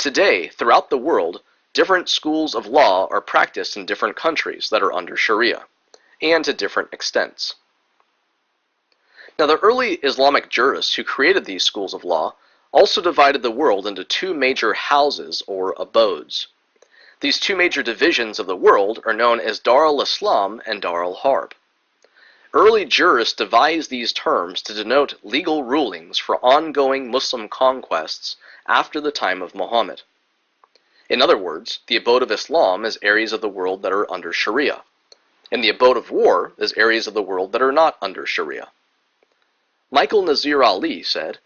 Today, throughout the world, different schools of law are practiced in different countries that are under Sharia, and to different extents. Now, the early Islamic jurists who created these schools of law also divided the world into two major houses or abodes. These two major divisions of the world are known as Dar al-Islam and Dar al-Harb. Early jurists devised these terms to denote legal rulings for ongoing Muslim conquests after the time of Muhammad. In other words, the abode of Islam is areas of the world that are under Sharia, and the abode of war is areas of the world that are not under Sharia. Michael Nazir Ali said,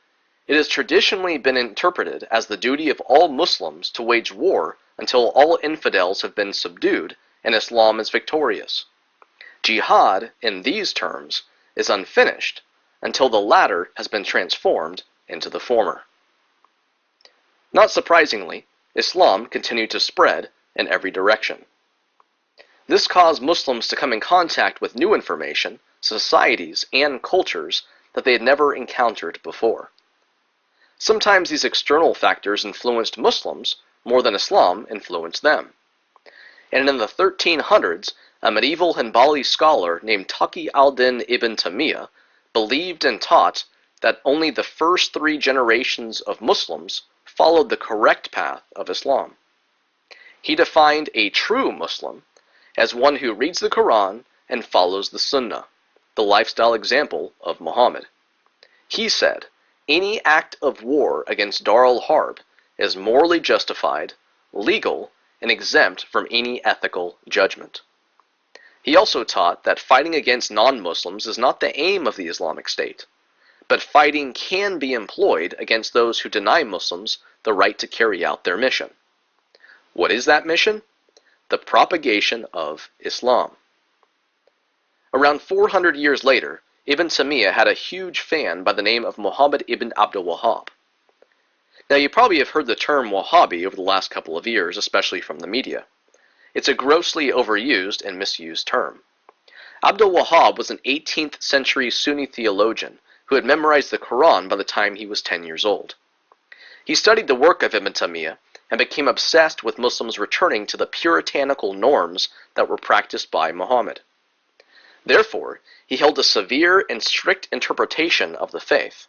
"It has traditionally been interpreted as the duty of all Muslims to wage war until all infidels have been subdued and Islam is victorious. Jihad, in these terms, is unfinished until the latter has been transformed into the former." Not surprisingly, Islam continued to spread in every direction. This caused Muslims to come in contact with new information, societies, and cultures that they had never encountered before. Sometimes these external factors influenced Muslims more than Islam influenced them. And in the 1300s, a medieval Hanbali scholar named Taqi al-Din ibn Taymiyyah believed and taught that only the first 3 generations of Muslims followed the correct path of Islam. He defined a true Muslim as one who reads the Quran and follows the Sunnah, the lifestyle example of Muhammad. He said, any act of war against Dar al-Harb is morally justified, legal, and exempt from any ethical judgment. He also taught that fighting against non-Muslims is not the aim of the Islamic State, but fighting can be employed against those who deny Muslims the right to carry out their mission. What is that mission? The propagation of Islam. Around 400 years later, Ibn Taymiyyah had a huge fan by the name of Muhammad ibn Abdul Wahhab. Now, you probably have heard the term Wahhabi over the last couple of years, especially from the media. It's a grossly overused and misused term. Abdul Wahhab was an 18th century Sunni theologian who had memorized the Quran by the time he was 10 years old. He studied the work of Ibn Taymiyyah and became obsessed with Muslims returning to the puritanical norms that were practiced by Muhammad. Therefore, he held a severe and strict interpretation of the faith.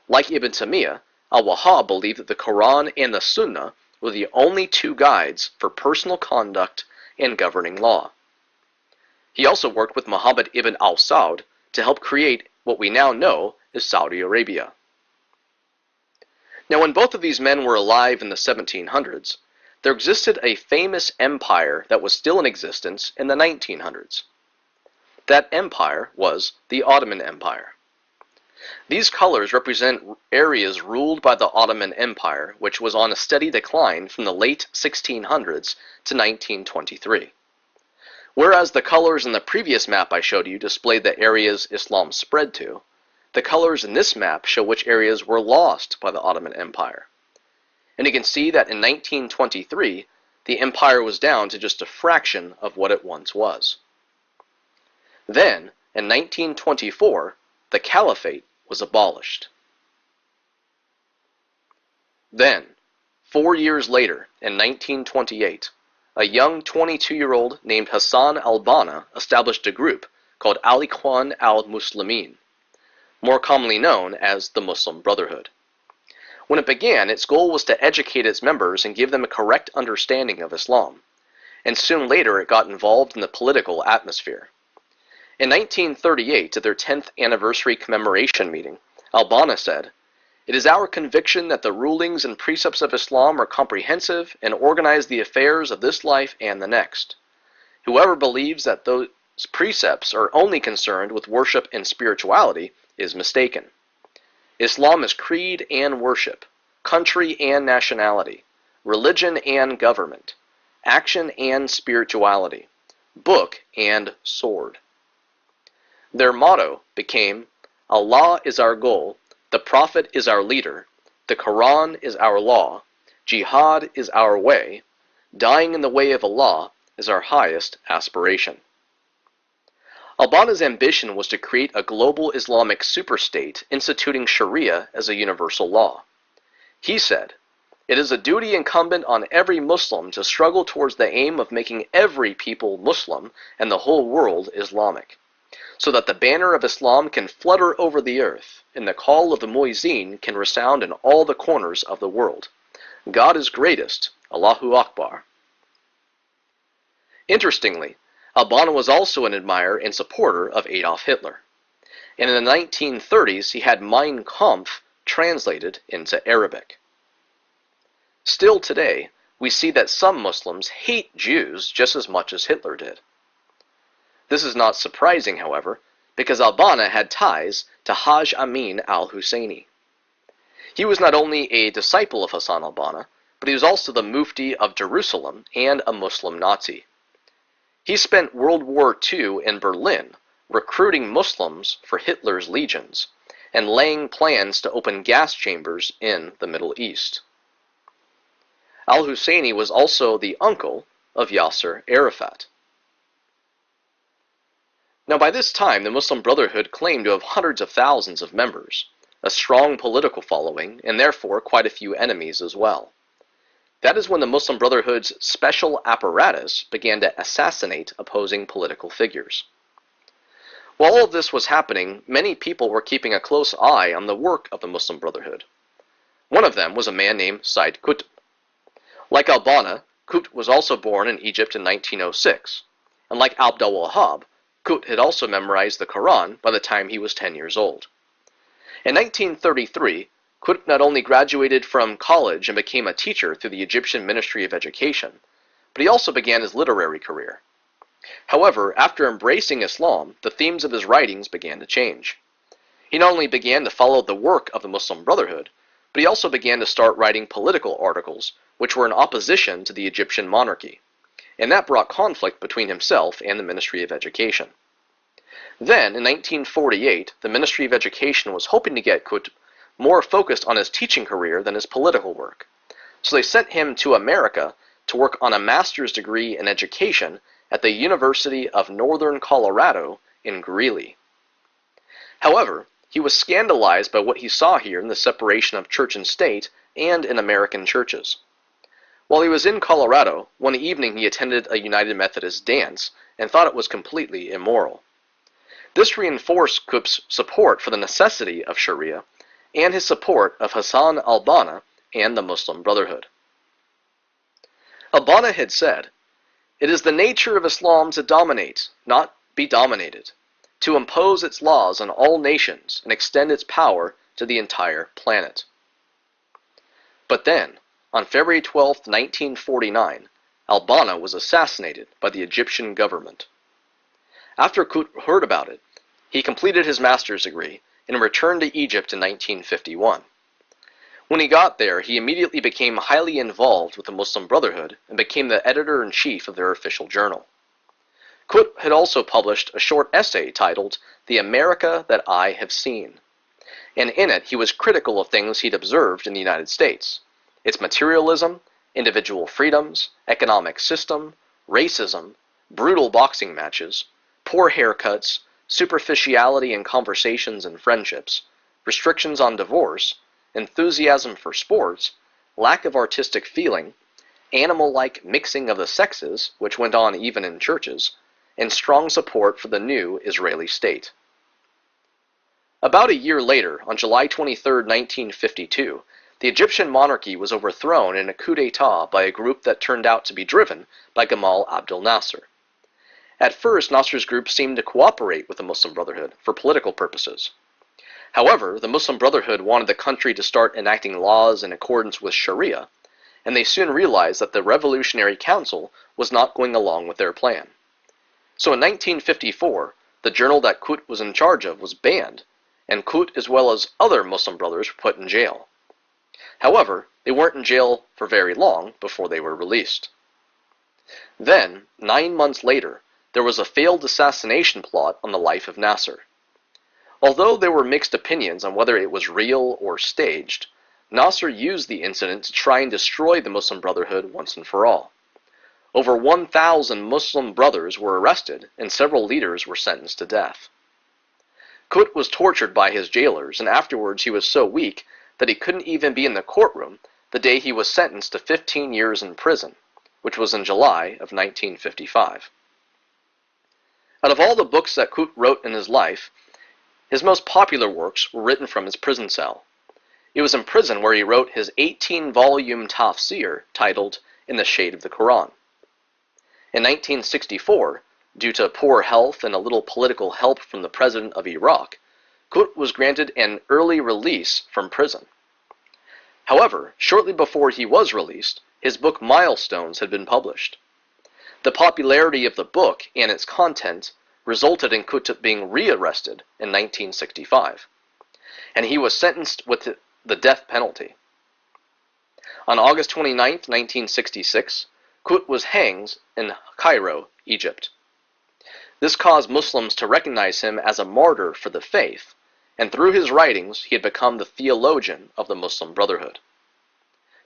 Like Ibn Taymiyyah, al-Wahhab believed that the Quran and the Sunnah were the only 2 guides for personal conduct and governing law. He also worked with Muhammad ibn al-Saud to help create what we now know as Saudi Arabia. Now, when both of these men were alive in the 1700s, there existed a famous empire that was still in existence in the 1900s. That empire was the Ottoman Empire. These colors represent areas ruled by the Ottoman Empire, which was on a steady decline from the late 1600s to 1923. Whereas the colors in the previous map I showed you displayed the areas Islam spread to, the colors in this map show which areas were lost by the Ottoman Empire. And you can see that in 1923, the empire was down to just a fraction of what it once was. Then, in 1924, the Caliphate was abolished. Then, 4 years later, in 1928, a young 22-year-old named Hassan al-Banna established a group called Al-Ikhwan al-Muslimin, more commonly known as the Muslim Brotherhood. When it began, its goal was to educate its members and give them a correct understanding of Islam, and soon later it got involved in the political atmosphere. In 1938, at their 10th anniversary commemoration meeting, al-Banna said, "It is our conviction that the rulings and precepts of Islam are comprehensive and organize the affairs of this life and the next. Whoever believes that those precepts are only concerned with worship and spirituality is mistaken. Islam is creed and worship, country and nationality, religion and government, action and spirituality, book and sword." Their motto became, "Allah is our goal, the Prophet is our leader, the Quran is our law, Jihad is our way, dying in the way of Allah is our highest aspiration." Al-Banna's ambition was to create a global Islamic superstate instituting Sharia as a universal law. He said, It is a duty incumbent on every Muslim to struggle towards the aim of making every people Muslim and the whole world Islamic, so that the banner of Islam can flutter over the earth, and the call of the muezzin can resound in all the corners of the world. God is greatest, Allahu Akbar. Interestingly, al-Banna was also an admirer and supporter of Adolf Hitler, and in the 1930s he had Mein Kampf translated into Arabic. Still today, we see that some Muslims hate Jews just as much as Hitler did. This is not surprising, however, because al-Banna had ties to Haj Amin al-Husseini. He was not only a disciple of Hassan al-Banna, but he was also the Mufti of Jerusalem and a Muslim Nazi. He spent World War II in Berlin recruiting Muslims for Hitler's legions and laying plans to open gas chambers in the Middle East. Al-Husseini was also the uncle of Yasser Arafat. Now by this time, the Muslim Brotherhood claimed to have hundreds of thousands of members, a strong political following, and therefore quite a few enemies as well. That is when the Muslim Brotherhood's special apparatus began to assassinate opposing political figures. While all of this was happening, many people were keeping a close eye on the work of the Muslim Brotherhood. One of them was a man named Said Qutb. Like al-Banna, Qutb was also born in Egypt in 1906, and like Abdul Wahhab, Qutb had also memorized the Quran by the time he was 10 years old. In 1933, Qutb not only graduated from college and became a teacher through the Egyptian Ministry of Education, but he also began his literary career. However, after embracing Islam, the themes of his writings began to change. He not only began to follow the work of the Muslim Brotherhood, but he also began to start writing political articles which were in opposition to the Egyptian monarchy, and that brought conflict between himself and the Ministry of Education. Then, in 1948, the Ministry of Education was hoping to get Qutb more focused on his teaching career than his political work, so they sent him to America to work on a master's degree in education at the University of Northern Colorado in Greeley. However, he was scandalized by what he saw here in the separation of church and state and in American churches. While he was in Colorado, one evening he attended a United Methodist dance and thought it was completely immoral. This reinforced Qutb's support for the necessity of Sharia and his support of Hassan al-Banna and the Muslim Brotherhood. Al-Banna had said, "It is the nature of Islam to dominate, not be dominated, to impose its laws on all nations and extend its power to the entire planet." But then, on February 12, 1949, al-Banna was assassinated by the Egyptian government. After Qutb heard about it, he completed his master's degree and returned to Egypt in 1951. When he got there, he immediately became highly involved with the Muslim Brotherhood and became the editor-in-chief of their official journal. Qutb had also published a short essay titled "The America That I Have Seen," and in it he was critical of things he'd observed in the United States, its materialism, individual freedoms, economic system, racism, brutal boxing matches, poor haircuts, superficiality in conversations and friendships, restrictions on divorce, enthusiasm for sports, lack of artistic feeling, animal-like mixing of the sexes, which went on even in churches, and strong support for the new Israeli state. About a year later, on July 23, 1952, the Egyptian monarchy was overthrown in a coup d'etat by a group that turned out to be driven by Gamal Abdel Nasser. At first, Nasser's group seemed to cooperate with the Muslim Brotherhood for political purposes. However, the Muslim Brotherhood wanted the country to start enacting laws in accordance with Sharia, and they soon realized that the Revolutionary Council was not going along with their plan. So in 1954, the journal that Qutb was in charge of was banned, and Qutb as well as other Muslim brothers were put in jail. However, they weren't in jail for very long before they were released. Then, 9 months later, there was a failed assassination plot on the life of Nasser. Although there were mixed opinions on whether it was real or staged, Nasser used the incident to try and destroy the Muslim Brotherhood once and for all. Over 1,000 Muslim brothers were arrested and several leaders were sentenced to death. Qutb was tortured by his jailers, and afterwards he was so weak that he couldn't even be in the courtroom the day he was sentenced to 15 years in prison, which was in July of 1955. Out of all the books that Qut wrote in his life, his most popular works were written from his prison cell. It was in prison where he wrote his 18-volume tafsir titled In the Shade of the Quran. In 1964, due to poor health and a little political help from the president of Iraq, Qut was granted an early release from prison. However, shortly before he was released, his book Milestones had been published. The popularity of the book and its content resulted in Qut being rearrested in 1965, and he was sentenced with the death penalty. On August 29, 1966, Qut was hanged in Cairo, Egypt. This caused Muslims to recognize him as a martyr for the faith, and through his writings he had become the theologian of the Muslim Brotherhood.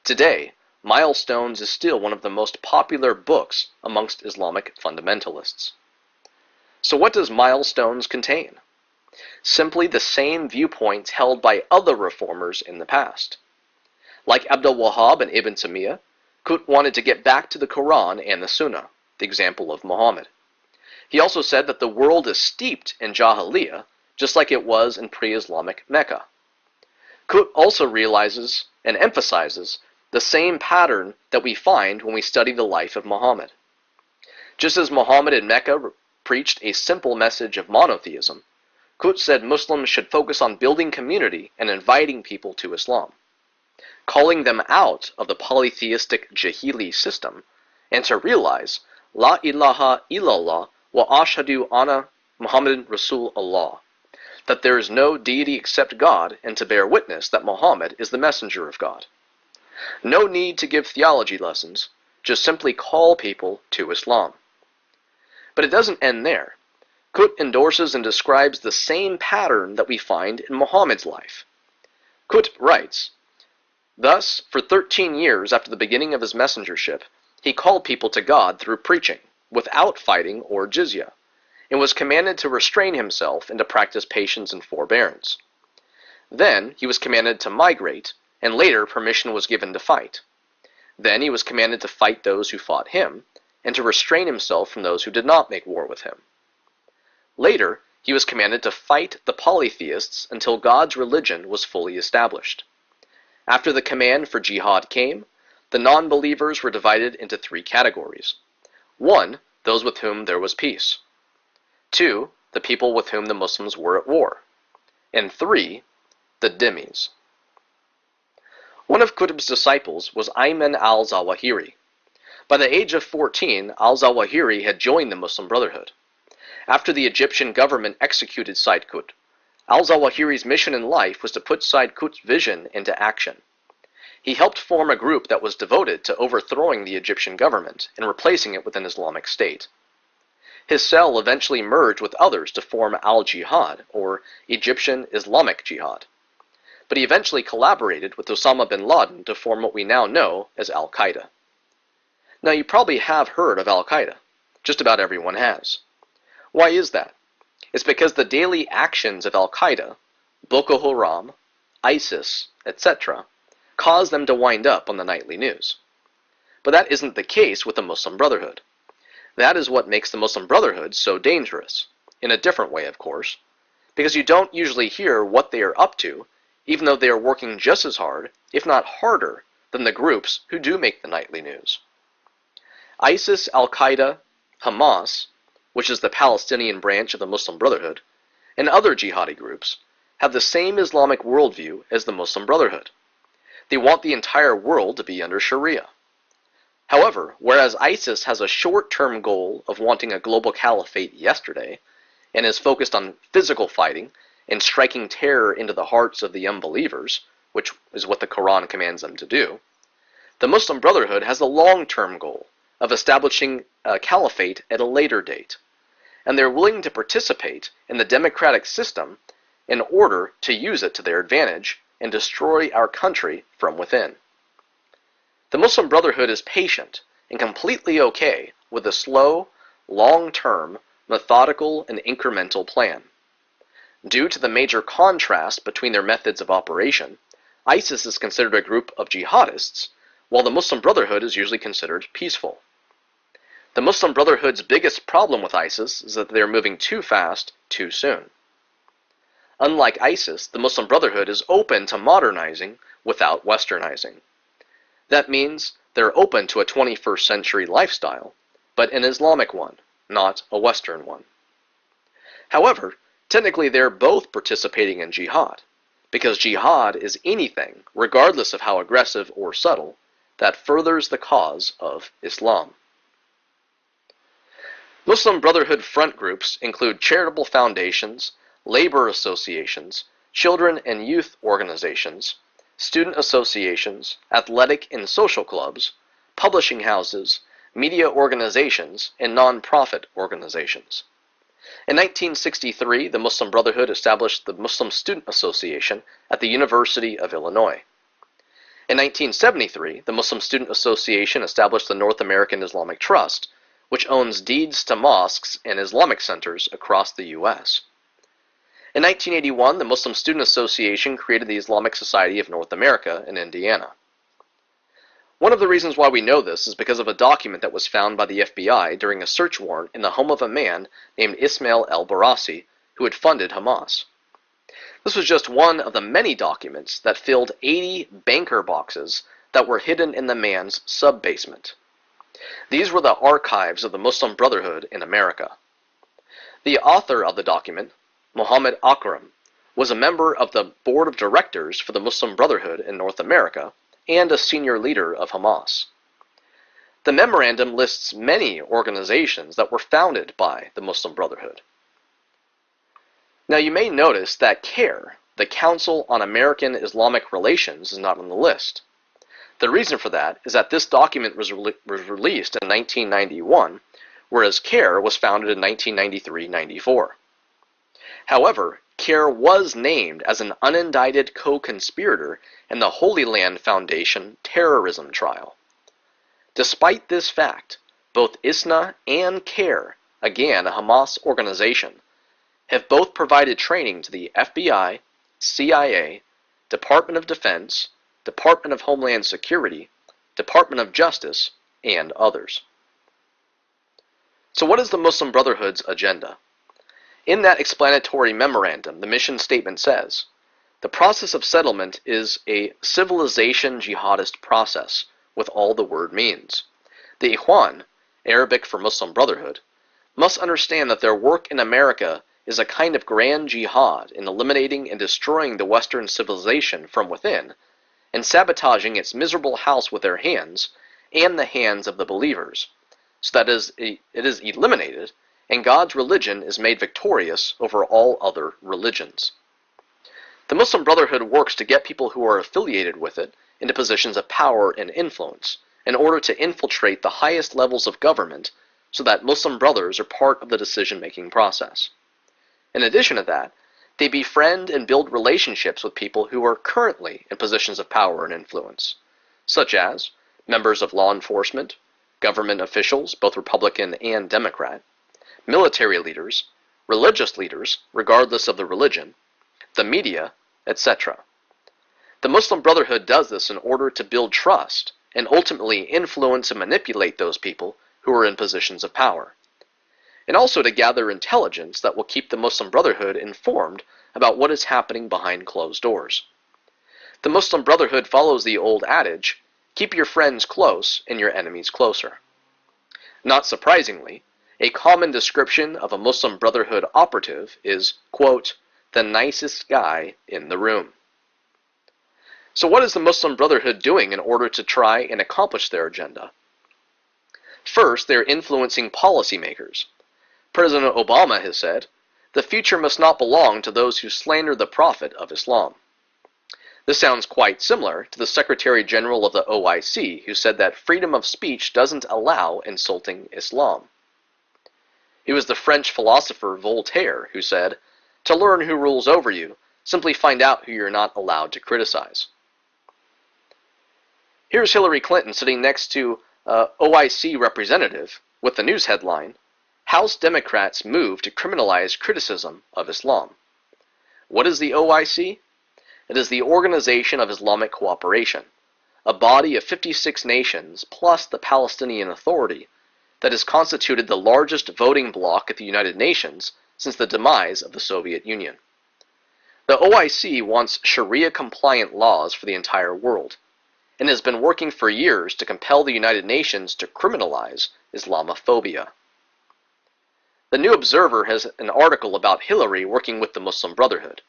Today, Milestones is still one of the most popular books amongst Islamic fundamentalists. So what does Milestones contain? Simply the same viewpoints held by other reformers in the past. Like Abdul Wahhab and Ibn Taymiyyah, Qut wanted to get back to the Quran and the Sunnah, the example of Muhammad. He also said that the world is steeped in Jahiliyyah, just like it was in pre-Islamic Mecca. Qut also realizes and emphasizes the same pattern that we find when we study the life of Muhammad. Just as Muhammad in Mecca preached a simple message of monotheism, Qut said Muslims should focus on building community and inviting people to Islam, calling them out of the polytheistic Jahili system, and to realize, La ilaha illallah wa ashhadu anna Muhammadan Rasul Allah, that there is no deity except God, and to bear witness that Muhammad is the messenger of God. No need to give theology lessons, just simply call people to Islam. But it doesn't end there. Qut endorses and describes the same pattern that we find in Muhammad's life. Qut writes, thus, for 13 years after the beginning of his messengership, he called people to God through preaching, without fighting or jizya, and was commanded to restrain himself and to practice patience and forbearance. Then he was commanded to migrate, and later permission was given to fight. Then he was commanded to fight those who fought him, and to restrain himself from those who did not make war with him. Later, he was commanded to fight the polytheists until God's religion was fully established. After the command for jihad came, the non-believers were divided into 3 categories. 1, those with whom there was peace. 2, the people with whom the Muslims were at war. And 3, the dhimmis. One of Qutb's disciples was Ayman al-Zawahiri. By the age of 14, al-Zawahiri had joined the Muslim Brotherhood. After the Egyptian government executed Sayyid Qutb, al-Zawahiri's mission in life was to put Sayyid Qutb's vision into action. He helped form a group that was devoted to overthrowing the Egyptian government and replacing it with an Islamic state. His cell eventually merged with others to form al-Jihad, or Egyptian Islamic Jihad. But he eventually collaborated with Osama bin Laden to form what we now know as Al-Qaeda. Now you probably have heard of Al-Qaeda. Just about everyone has. Why is that? It's because the daily actions of Al-Qaeda, Boko Haram, ISIS, etc., cause them to wind up on the nightly news. But that isn't the case with the Muslim Brotherhood. That is what makes the Muslim Brotherhood so dangerous, in a different way of course, because you don't usually hear what they are up to, even though they are working just as hard, if not harder, than the groups who do make the nightly news. ISIS, Al-Qaeda, Hamas, which is the Palestinian branch of the Muslim Brotherhood, and other jihadi groups, have the same Islamic worldview as the Muslim Brotherhood. They want the entire world to be under Sharia. However, whereas ISIS has a short-term goal of wanting a global caliphate yesterday, and is focused on physical fighting and striking terror into the hearts of the unbelievers, which is what the Quran commands them to do, the Muslim Brotherhood has a long-term goal of establishing a caliphate at a later date, and they're willing to participate in the democratic system in order to use it to their advantage and destroy our country from within. The Muslim Brotherhood is patient and completely okay with a slow, long-term, methodical, and incremental plan. Due to the major contrast between their methods of operation, ISIS is considered a group of jihadists, while the Muslim Brotherhood is usually considered peaceful. The Muslim Brotherhood's biggest problem with ISIS is that they are moving too fast, too soon. Unlike ISIS, the Muslim Brotherhood is open to modernizing without westernizing. That means they're open to a 21st century lifestyle, but an Islamic one, not a Western one. However, technically they're both participating in jihad, because jihad is anything, regardless of how aggressive or subtle, that furthers the cause of Islam. Muslim Brotherhood front groups include charitable foundations, labor associations, children and youth organizations, student associations, athletic and social clubs, publishing houses, media organizations, and non-profit organizations. In 1963, the Muslim Brotherhood established the Muslim Student Association at the University of Illinois. In 1973, the Muslim Student Association established the North American Islamic Trust, which owns deeds to mosques and Islamic centers across the U.S. In 1981, the Muslim Student Association created the Islamic Society of North America in Indiana. One of the reasons why we know this is because of a document that was found by the FBI during a search warrant in the home of a man named Ismail el-Barassi, who had funded Hamas. This was just one of the many documents that filled 80 banker boxes that were hidden in the man's sub-basement. These were the archives of the Muslim Brotherhood in America. The author of the document, Muhammad Akram, was a member of the board of directors for the Muslim Brotherhood in North America and a senior leader of Hamas. The memorandum lists many organizations that were founded by the Muslim Brotherhood. Now you may notice that CARE, the Council on American Islamic Relations, is not on the list. The reason for that is that this document was released in 1991, whereas CARE was founded in 1993-94. However, CARE was named as an unindicted co-conspirator in the Holy Land Foundation terrorism trial. Despite this fact, both ISNA and CARE, again a Hamas organization, have both provided training to the FBI, CIA, Department of Defense, Department of Homeland Security, Department of Justice, and others. So what is the Muslim Brotherhood's agenda? In that explanatory memorandum, the mission statement says, the process of settlement is a civilization jihadist process, with all the word means. The Ikhwan, Arabic for Muslim Brotherhood, must understand that their work in America is a kind of grand jihad in eliminating and destroying the Western civilization from within, and sabotaging its miserable house with their hands, and the hands of the believers, so that it is eliminated, and God's religion is made victorious over all other religions. The Muslim Brotherhood works to get people who are affiliated with it into positions of power and influence, in order to infiltrate the highest levels of government, so that Muslim brothers are part of the decision-making process. In addition to that, they befriend and build relationships with people who are currently in positions of power and influence, such as members of law enforcement, government officials, both Republican and Democrat, military leaders, religious leaders, regardless of the religion, the media, etc. The Muslim Brotherhood does this in order to build trust and ultimately influence and manipulate those people who are in positions of power, and also to gather intelligence that will keep the Muslim Brotherhood informed about what is happening behind closed doors. The Muslim Brotherhood follows the old adage, keep your friends close and your enemies closer. Not surprisingly, a common description of a Muslim Brotherhood operative is, quote, the nicest guy in the room. So what is the Muslim Brotherhood doing in order to try and accomplish their agenda? First, they are influencing policymakers. President Obama has said, the future must not belong to those who slander the Prophet of Islam. This sounds quite similar to the Secretary General of the OIC, who said that freedom of speech doesn't allow insulting Islam. It was the French philosopher Voltaire who said, to learn who rules over you, simply find out who you're not allowed to criticize. Here's Hillary Clinton sitting next to OIC representative with the news headline, House Democrats move to criminalize criticism of Islam. What is the OIC? It is the Organization of Islamic Cooperation, a body of 56 nations plus the Palestinian Authority that has constituted the largest voting bloc at the United Nations since the demise of the Soviet Union. The OIC wants Sharia-compliant laws for the entire world, and has been working for years to compel the United Nations to criminalize Islamophobia. The New Observer has an article about Hillary working with the Muslim Brotherhood,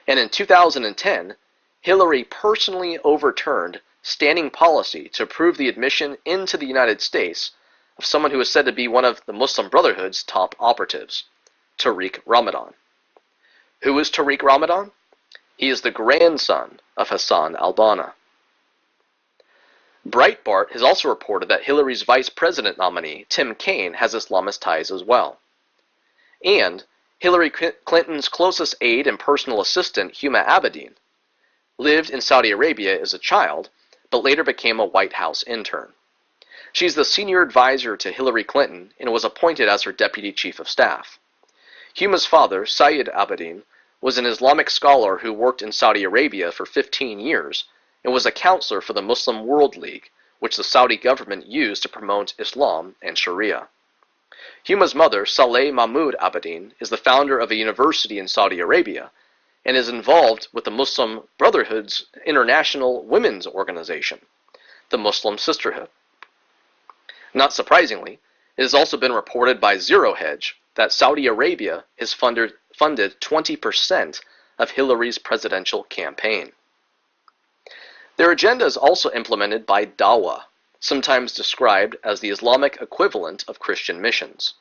and in 2010, Hillary personally overturned standing policy to approve the admission into the United States of someone who is said to be one of the Muslim Brotherhood's top operatives, Tariq Ramadan. Who is Tariq Ramadan? He is the grandson of Hassan al-Banna. Breitbart has also reported that Hillary's vice president nominee, Tim Kaine, has Islamist ties as well. And Hillary Clinton's closest aide and personal assistant, Huma Abedin, lived in Saudi Arabia as a child, but later became a White House intern. She's the senior advisor to Hillary Clinton and was appointed as her deputy chief of staff. Huma's father, Sayyid Abedin, was an Islamic scholar who worked in Saudi Arabia for 15 years and was a counselor for the Muslim World League, which the Saudi government used to promote Islam and Sharia. Huma's mother, Saleh Mahmoud Abedin, is the founder of a university in Saudi Arabia and is involved with the Muslim Brotherhood's international women's organization, the Muslim Sisterhood. Not surprisingly, it has also been reported by Zero Hedge that Saudi Arabia has funded 20% of Hillary's presidential campaign. Their agenda is also implemented by Dawah, sometimes described as the Islamic equivalent of Christian missions.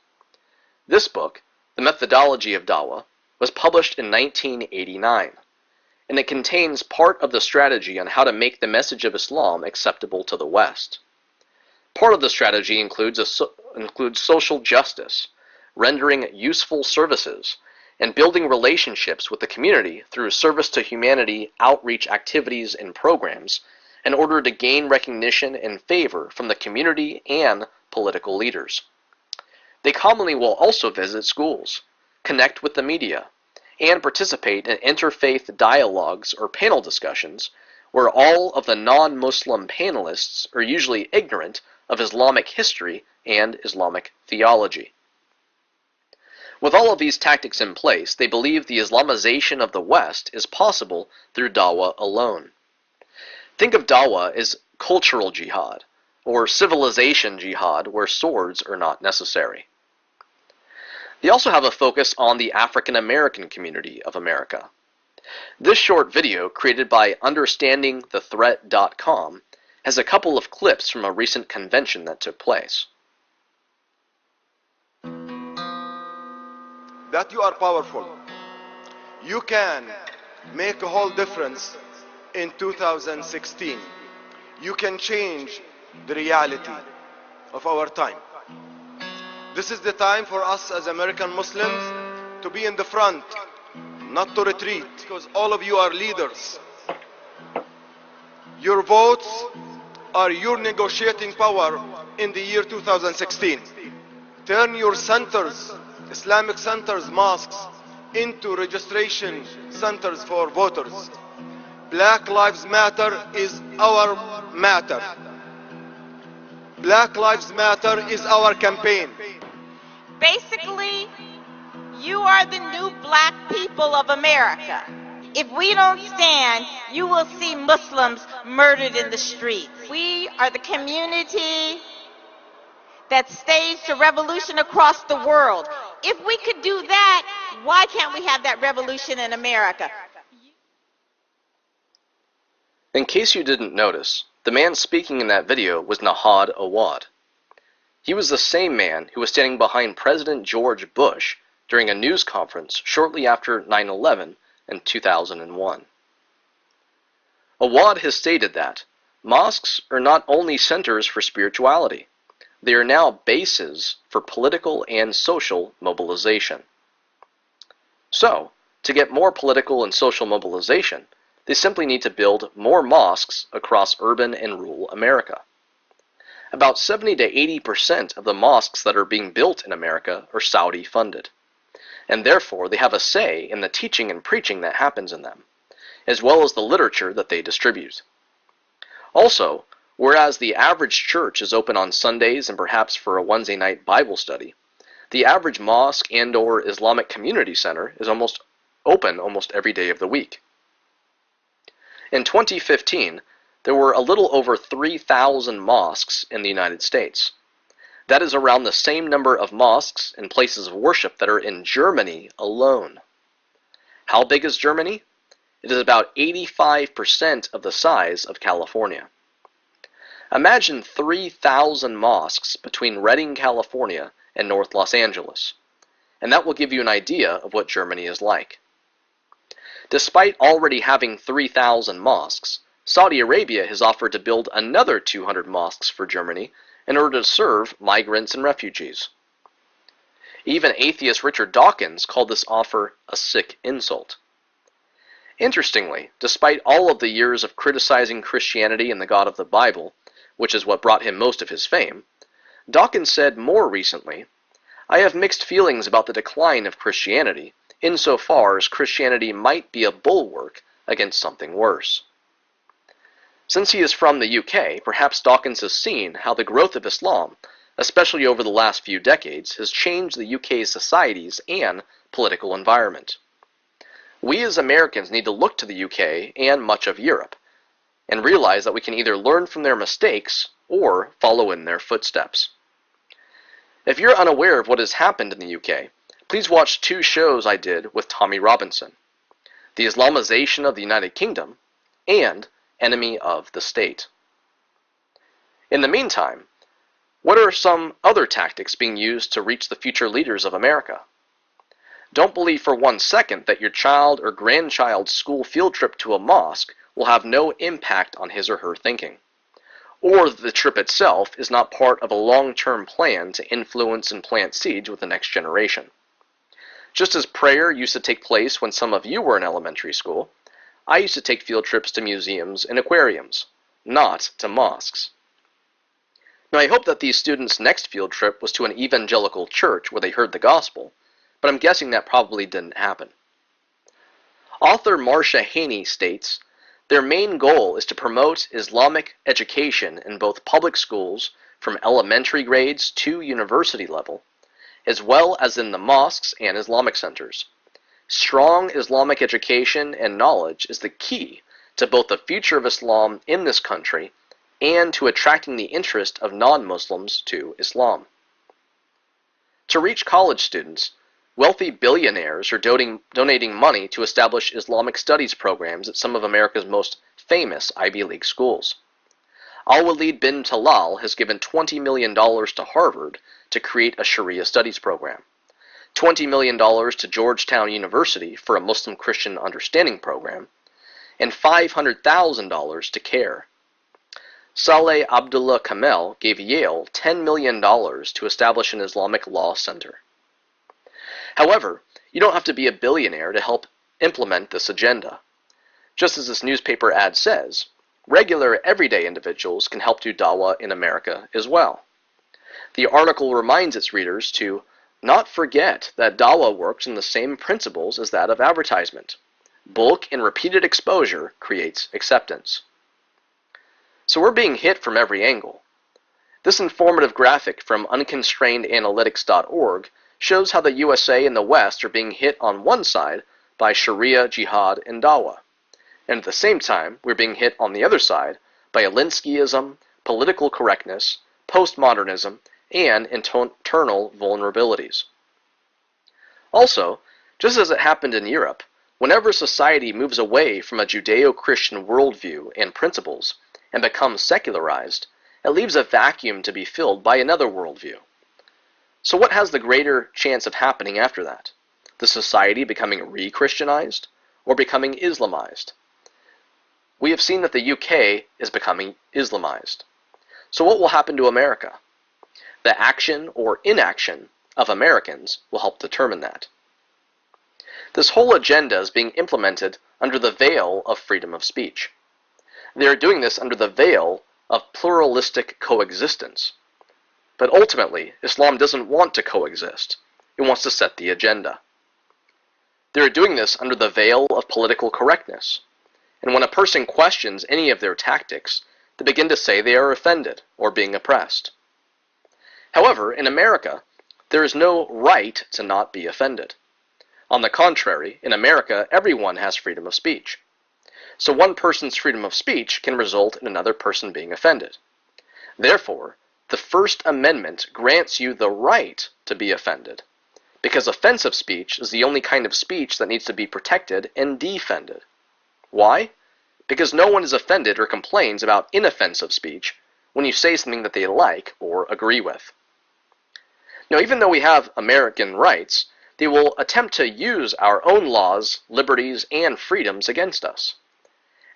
This book, The Methodology of Dawah, was published in 1989, and it contains part of the strategy on how to make the message of Islam acceptable to the West. Part of the strategy includes social justice, rendering useful services, and building relationships with the community through service to humanity outreach activities and programs in order to gain recognition and favor from the community and political leaders. They commonly will also visit schools, connect with the media, and participate in interfaith dialogues or panel discussions where all of the non-Muslim panelists are usually ignorant of Islamic history and Islamic theology. With all of these tactics in place, they believe the Islamization of the West is possible through Dawah alone. Think of Dawah as cultural jihad, or civilization jihad where swords are not necessary. They also have a focus on the African American community of America. This short video, created by UnderstandingTheThreat.com, has a couple of clips from a recent convention that took place. That you are powerful. You can make a whole difference in 2016. You can change the reality of our time. This is the time for us as American Muslims to be in the front, not to retreat, because all of you are leaders. Your votes are your negotiating power in the year 2016. Turn your centers, Islamic centers, mosques, into registration centers for voters. Black Lives Matter is our matter. Black Lives Matter is our campaign. Basically, you are the new black people of America. If we don't stand, you will see Muslims murdered in the streets. We are the community that staged a revolution across the world. If we could do that, why can't we have that revolution in America? In case you didn't notice, the man speaking in that video was Nahad Awad. He was the same man who was standing behind President George Bush during a news conference shortly after 9/11 in 2001. Awad has stated that mosques are not only centers for spirituality, they are now bases for political and social mobilization. So, to get more political and social mobilization, they simply need to build more mosques across urban and rural America. About 70 to 80% of the mosques that are being built in America are Saudi funded, and therefore they have a say in the teaching and preaching that happens in them. as well as the literature that they distribute. Also, whereas the average church is open on Sundays and perhaps for a Wednesday night Bible study, the average mosque and/or Islamic community center is open almost every day of the week. In 2015, there were a little over 3,000 mosques in the United States. That is around the same number of mosques and places of worship that are in Germany alone. How big is Germany? It is about 85% of the size of California. Imagine 3,000 mosques between Redding, California and North Los Angeles, and that will give you an idea of what Germany is like. Despite already having 3,000 mosques, Saudi Arabia has offered to build another 200 mosques for Germany in order to serve migrants and refugees. Even atheist Richard Dawkins called this offer a sick insult. Interestingly, despite all of the years of criticizing Christianity and the God of the Bible, which is what brought him most of his fame, Dawkins said more recently, "I have mixed feelings about the decline of Christianity, insofar as Christianity might be a bulwark against something worse." Since he is from the UK, perhaps Dawkins has seen how the growth of Islam, especially over the last few decades, has changed the UK's societies and political environment. We as Americans need to look to the UK and much of Europe and realize that we can either learn from their mistakes or follow in their footsteps. If you're unaware of what has happened in the UK, please watch 2 shows I did with Tommy Robinson, The Islamization of the United Kingdom and Enemy of the State. In the meantime, what are some other tactics being used to reach the future leaders of America? Don't believe for 1 second that your child or grandchild's school field trip to a mosque will have no impact on his or her thinking, or that the trip itself is not part of a long-term plan to influence and plant seeds with the next generation. Just as prayer used to take place when some of you were in elementary school, I used to take field trips to museums and aquariums, not to mosques. Now I hope that these students' next field trip was to an evangelical church where they heard the gospel, but I'm guessing that probably didn't happen. Author Marcia Haney states, "Their main goal is to promote Islamic education in both public schools from elementary grades to university level, as well as in the mosques and Islamic centers. Strong Islamic education and knowledge is the key to both the future of Islam in this country and to attracting the interest of non-Muslims to Islam." To reach college students, wealthy billionaires are donating money to establish Islamic studies programs at some of America's most famous Ivy League schools. Al-Walid bin Talal has given $20 million to Harvard to create a Sharia studies program, $20 million to Georgetown University for a Muslim-Christian understanding program, and $500,000 to CARE. Saleh Abdullah Kamel gave Yale $10 million to establish an Islamic law center. However, you don't have to be a billionaire to help implement this agenda. Just as this newspaper ad says, regular, everyday individuals can help do Dawah in America as well. The article reminds its readers to not forget that Dawah works on the same principles as that of advertisement. Bulk and repeated exposure creates acceptance. So we're being hit from every angle. This informative graphic from unconstrainedanalytics.org shows how the USA and the West are being hit on one side by Sharia, Jihad, and Dawah, and at the same time we're being hit on the other side by Alinskyism, political correctness, postmodernism, and internal vulnerabilities. Also, just as it happened in Europe, whenever society moves away from a Judeo-Christian worldview and principles and becomes secularized, it leaves a vacuum to be filled by another worldview. So what has the greater chance of happening after that? The society becoming re-Christianized or becoming Islamized? We have seen that the UK is becoming Islamized. So what will happen to America? The action or inaction of Americans will help determine that. This whole agenda is being implemented under the veil of freedom of speech. They are doing this under the veil of pluralistic coexistence. But ultimately, Islam doesn't want to coexist. It wants to set the agenda. They are doing this under the veil of political correctness. and when a person questions any of their tactics, they begin to say they are offended or being oppressed. However, in America, there is no right to not be offended. On the contrary, in America, everyone has freedom of speech. So one person's freedom of speech can result in another person being offended. Therefore, the First Amendment grants you the right to be offended, because offensive speech is the only kind of speech that needs to be protected and defended. Why? Because no one is offended or complains about inoffensive speech when you say something that they like or agree with. Now, even though we have American rights, they will attempt to use our own laws, liberties, and freedoms against us.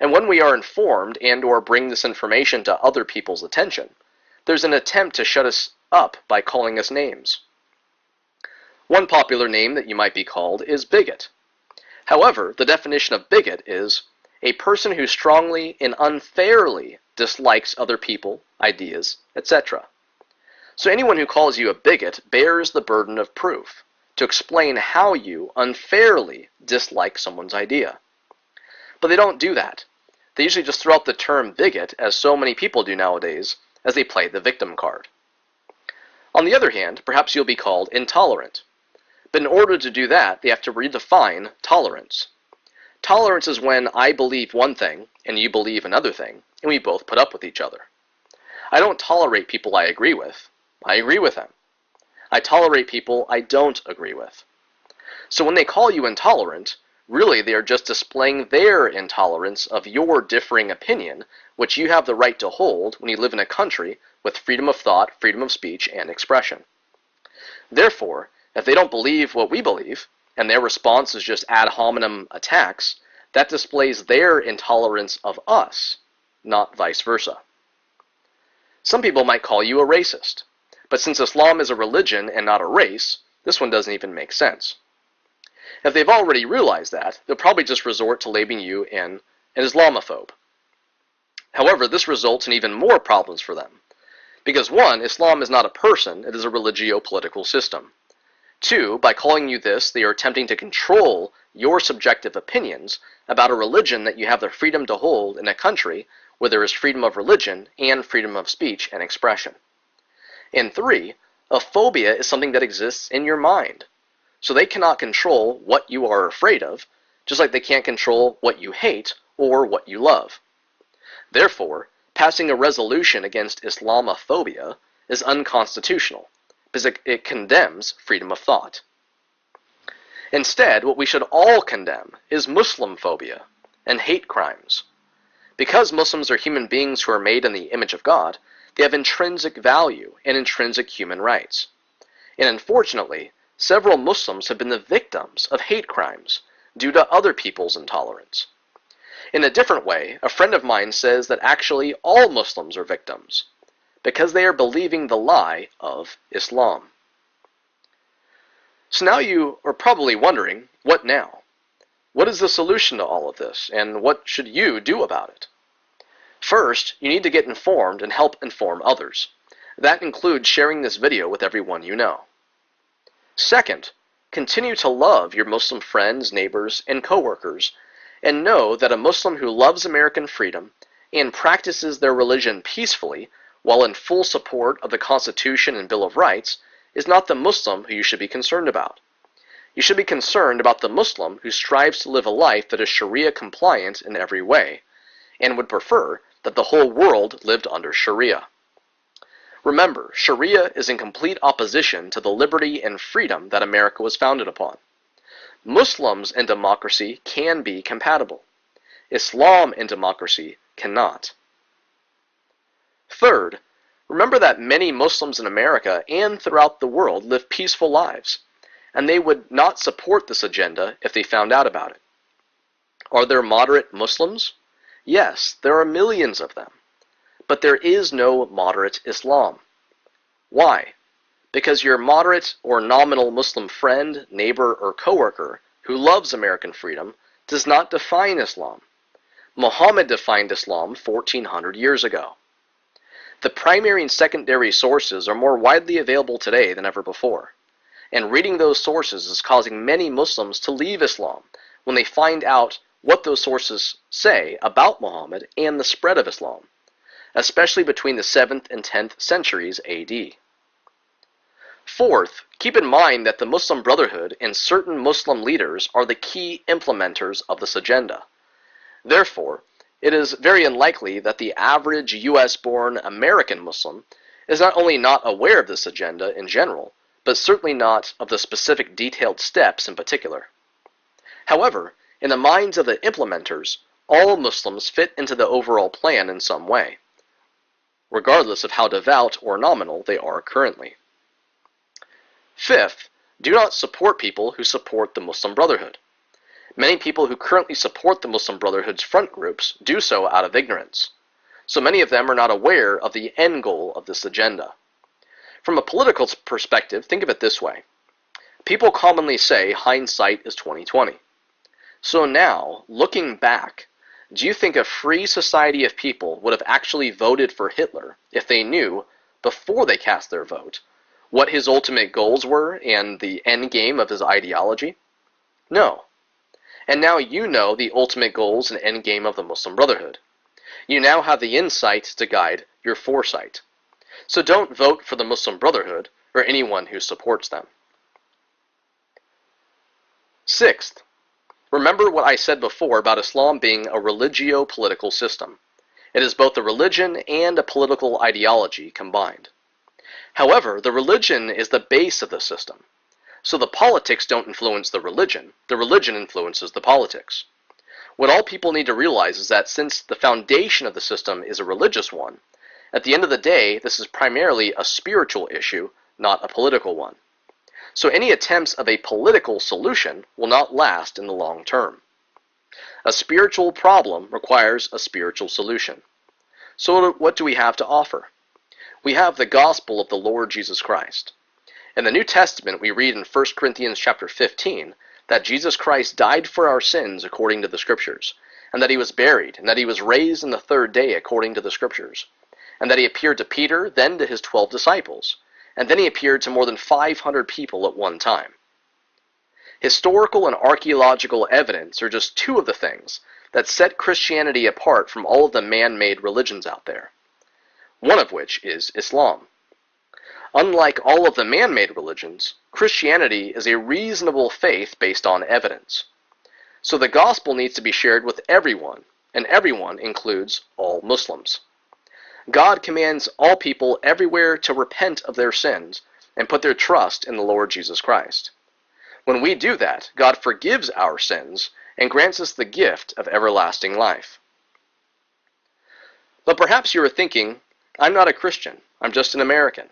And when we are informed and or bring this information to other people's attention, there's an attempt to shut us up by calling us names. One popular name that you might be called is bigot. However, the definition of bigot is a person who strongly and unfairly dislikes other people, ideas, etc. So anyone who calls you a bigot bears the burden of proof to explain how you unfairly dislike someone's idea. But they don't do that. They usually just throw out the term bigot, as so many people do nowadays, as they play the victim card. On the other hand, perhaps you'll be called intolerant. But in order to do that, they have to redefine tolerance. Tolerance is when I believe one thing and you believe another thing, and we both put up with each other. I don't tolerate people I agree with. I agree with them. I tolerate people I don't agree with. So when they call you intolerant, really they are just displaying their intolerance of your differing opinion, which you have the right to hold when you live in a country with freedom of thought, freedom of speech, and expression. Therefore, if they don't believe what we believe, and their response is just ad hominem attacks, that displays their intolerance of us, not vice versa. Some people might call you a racist, but since Islam is a religion and not a race, this one doesn't even make sense. If they've already realized that, they'll probably just resort to labeling you an Islamophobe. However, this results in even more problems for them. Because one, Islam is not a person, it is a religio-political system. Two, by calling you this, they are attempting to control your subjective opinions about a religion that you have the freedom to hold in a country where there is freedom of religion and freedom of speech and expression. And three, a phobia is something that exists in your mind. So they cannot control what you are afraid of, just like they can't control what you hate or what you love. Therefore, passing a resolution against Islamophobia is unconstitutional, because it condemns freedom of thought. Instead, what we should all condemn is Muslimphobia and hate crimes. Because Muslims are human beings who are made in the image of God, they have intrinsic value and intrinsic human rights. And unfortunately, several Muslims have been the victims of hate crimes due to other people's intolerance. In a different way, a friend of mine says that actually all Muslims are victims, because they are believing the lie of Islam. So now you are probably wondering, what now? What is the solution to all of this, and what should you do about it? First, you need to get informed and help inform others. That includes sharing this video with everyone you know. Second, continue to love your Muslim friends, neighbors, and coworkers, and know that a Muslim who loves American freedom and practices their religion peacefully while in full support of the Constitution and Bill of Rights is not the Muslim who you should be concerned about. You should be concerned about the Muslim who strives to live a life that is Sharia compliant in every way, and would prefer that the whole world lived under Sharia. Remember, Sharia is in complete opposition to the liberty and freedom that America was founded upon. Muslims and democracy can be compatible. Islam and democracy cannot. Third, remember that many Muslims in America and throughout the world live peaceful lives, and they would not support this agenda if they found out about it. Are there moderate Muslims? Yes, there are millions of them. But there is no moderate Islam. Why? Because your moderate or nominal Muslim friend, neighbor, or coworker who loves American freedom does not define Islam. Muhammad defined Islam 1400 years ago. The primary and secondary sources are more widely available today than ever before, and reading those sources is causing many Muslims to leave Islam when they find out what those sources say about Muhammad and the spread of Islam, especially between the 7th and 10th centuries AD. Fourth, keep in mind that the Muslim Brotherhood and certain Muslim leaders are the key implementers of this agenda. Therefore, it is very unlikely that the average US-born American Muslim is not only not aware of this agenda in general, but certainly not of the specific detailed steps in particular. However, in the minds of the implementers, all Muslims fit into the overall plan in some way, regardless of how devout or nominal they are currently. Fifth, do not support people who support the Muslim Brotherhood. Many people who currently support the Muslim Brotherhood's front groups do so out of ignorance, so many of them are not aware of the end goal of this agenda. From a political perspective, think of it this way. People commonly say hindsight is 20/20. So now, looking back, do you think a free society of people would have actually voted for Hitler if they knew, before they cast their vote, what his ultimate goals were and the end game of his ideology? No. And now you know the ultimate goals and end game of the Muslim Brotherhood. You now have the insight to guide your foresight. So don't vote for the Muslim Brotherhood or anyone who supports them. Sixth, remember what I said before about Islam being a religio-political system. It is both a religion and a political ideology combined. However, the religion is the base of the system. So the politics don't influence the religion influences the politics. What all people need to realize is that since the foundation of the system is a religious one, at the end of the day, this is primarily a spiritual issue, not a political one. So any attempts of a political solution will not last in the long term. A spiritual problem requires a spiritual solution. So what do we have to offer? We have the gospel of the Lord Jesus Christ. In the New Testament, we read in 1 Corinthians chapter 15 that Jesus Christ died for our sins according to the Scriptures, and that he was buried, and that he was raised on the third day according to the Scriptures, and that he appeared to Peter, then to his 12 disciples, and then he appeared to more than 500 people at one time. Historical and archaeological evidence are just two of the things that set Christianity apart from all of the man-made religions out there, one of which is Islam. Unlike all of the man-made religions, Christianity is a reasonable faith based on evidence. So the gospel needs to be shared with everyone, and everyone includes all Muslims. God commands all people everywhere to repent of their sins and put their trust in the Lord Jesus Christ. When we do that, God forgives our sins and grants us the gift of everlasting life. But perhaps you are thinking, I'm not a Christian, I'm just an American.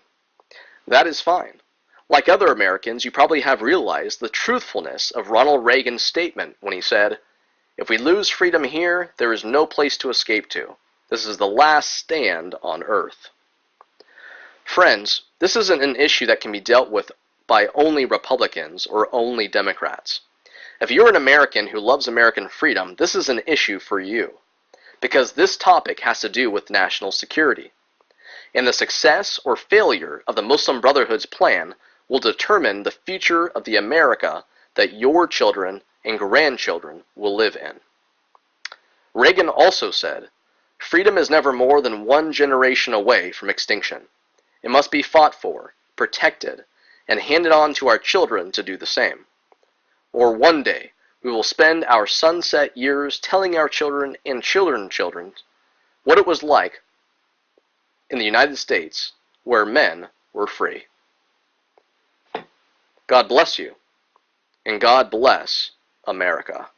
That is fine. Like other Americans, you probably have realized the truthfulness of Ronald Reagan's statement when he said, "If we lose freedom here, there is no place to escape to. This is the last stand on earth." Friends, this isn't an issue that can be dealt with by only Republicans or only Democrats. If you're an American who loves American freedom, this is an issue for you, because this topic has to do with national security. And the success or failure of the Muslim Brotherhood's plan will determine the future of the America that your children and grandchildren will live in. Reagan also said, "Freedom is never more than one generation away from extinction. It must be fought for, protected, and handed on to our children to do the same. Or one day, we will spend our sunset years telling our children and children's children what it was like in the United States, where men were free." God bless you, and God bless America.